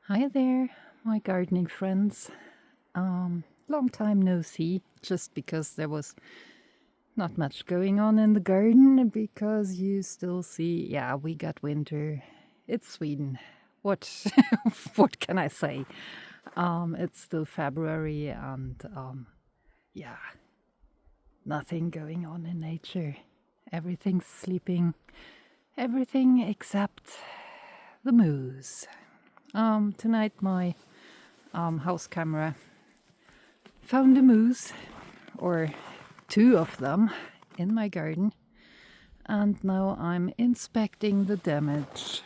Hi there, my gardening friends. Long time no see, just because there was not much going on in the garden, because you still see, yeah, we got winter. It's Sweden. What what can I say? It's still February and yeah, nothing going on in nature. Everything's sleeping. Everything except the moose. Tonight my house camera found a moose, or two of them, in my garden, and now I'm inspecting the damage.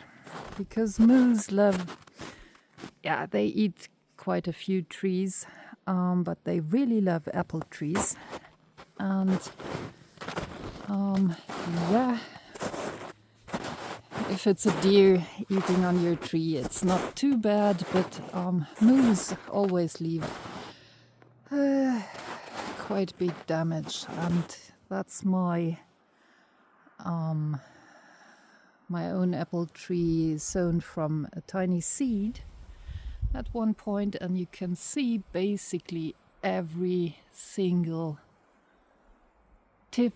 Because moose love, yeah, they eat quite a few trees, but they really love apple trees. And yeah, if it's a deer eating on your tree, it's not too bad, but moose always leave quite big damage, and that's my own apple tree sown from a tiny seed at one point, and you can see basically every single tip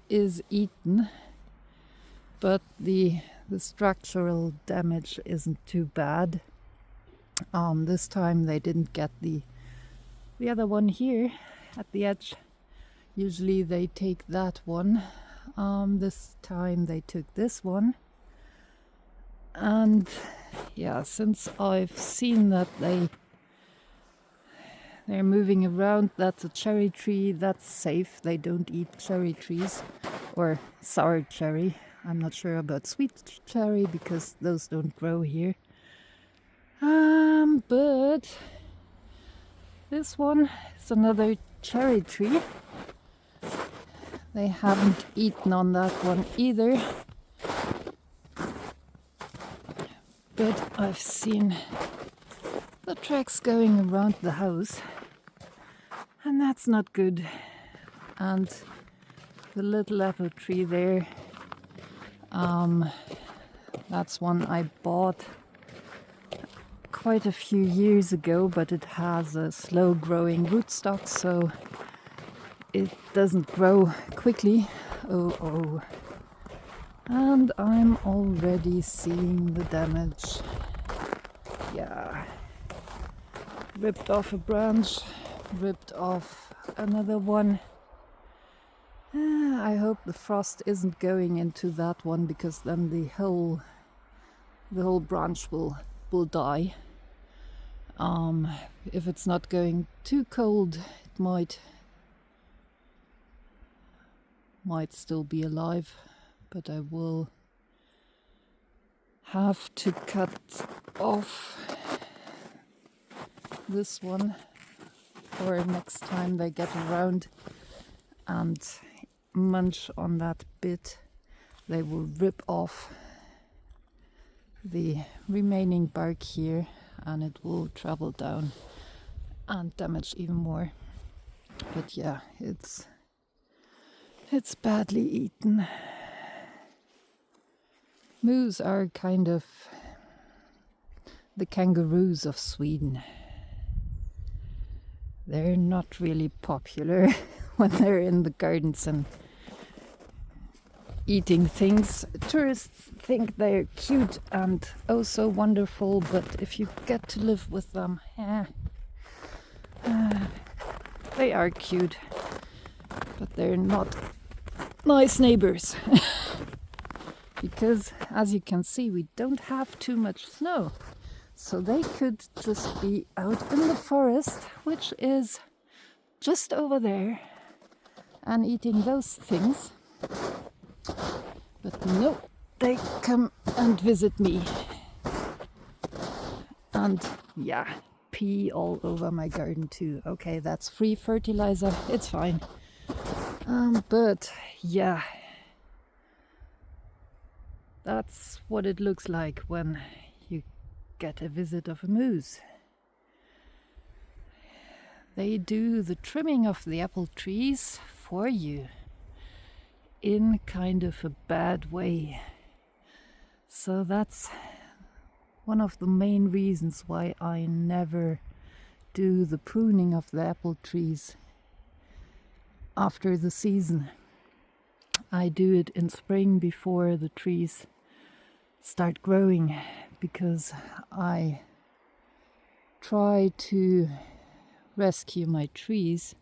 is eaten, but the structural damage isn't too bad. This time they didn't get the other one here at the edge. Usually they take that one. This time they took this one. And yeah, since I've seen that they're moving around, that's a cherry tree, that's safe. They don't eat cherry trees or sour cherry. I'm not sure about sweet cherry because those don't grow here. But this one is another cherry tree. They haven't eaten on that one either. But I've seen the tracks going around the house, and that's not good. And the little apple tree there, that's one I bought quite a few years ago, but it has a slow growing rootstock, so it doesn't grow quickly. Oh. And I'm already seeing the damage. Yeah. Ripped off a branch, ripped off another one. I hope the frost isn't going into that one, because then the whole branch will die. If it's not going too cold, it might still be alive, but I will have to cut off this one, or next time they get around and munch on that bit, they will rip off the remaining bark here, and it will travel down and damage even more. But yeah, it's badly eaten. Moose are kind of the kangaroos of Sweden. They're not really popular when they're in the gardens and eating things. Tourists think they're cute and oh so wonderful, but if you get to live with them, they are cute, but they're not nice neighbors. Because as you can see, we don't have too much snow, so they could just be out in the forest, which is just over there, and eating those things. But no, they come and visit me. And yeah, pee all over my garden too. Okay, that's free fertilizer, it's fine. But yeah, that's what it looks like when you get a visit of a moose. They do the trimming of the apple trees for you in kind of a bad way. So that's one of the main reasons why I never do the pruning of the apple trees after the season. I do it in spring before the trees start growing, because I try to rescue my trees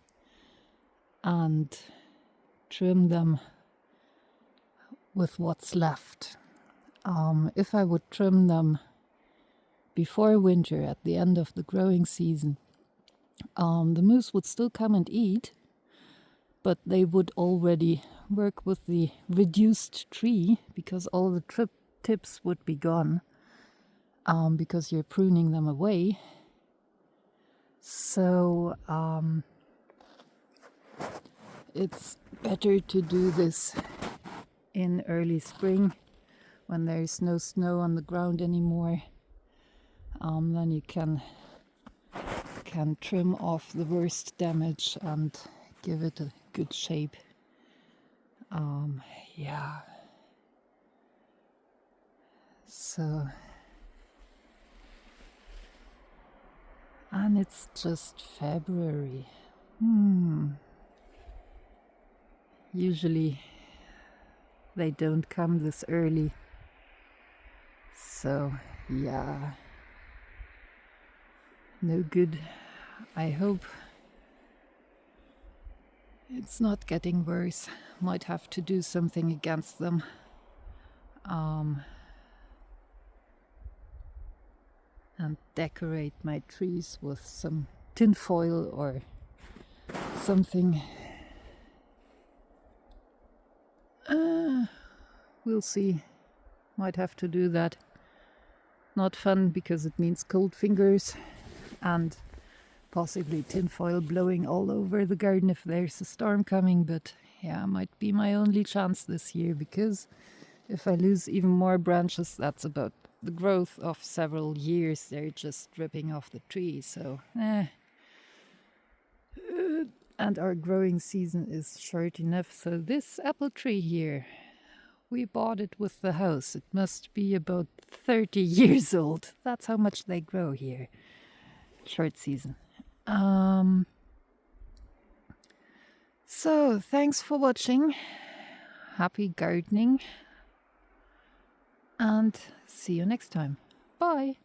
and trim them with what's left. If I would trim them before winter, at the end of the growing season, the moose would still come and eat, but they would already work with the reduced tree, because all the tips would be gone, because you're pruning them away. So it's better to do this in early spring when there's no snow on the ground anymore. Then you can trim off the worst damage and give it a good shape. Yeah. So, and it's just February. Usually they don't come this early. So, yeah. No good. I hope it's not getting worse. Might have to do something against them. And decorate my trees with some tinfoil or something. We'll see. Might have to do that. Not fun, because it means cold fingers and possibly tinfoil blowing all over the garden if there's a storm coming. But yeah, might be my only chance this year, because if I lose even more branches, that's about the growth of several years. They're just ripping off the tree. So and our growing season is short enough. So this apple tree here, we bought it with the house. It must be about 30 years old. That's how much they grow here. Short season. So thanks for watching. Happy gardening. And see you next time. Bye.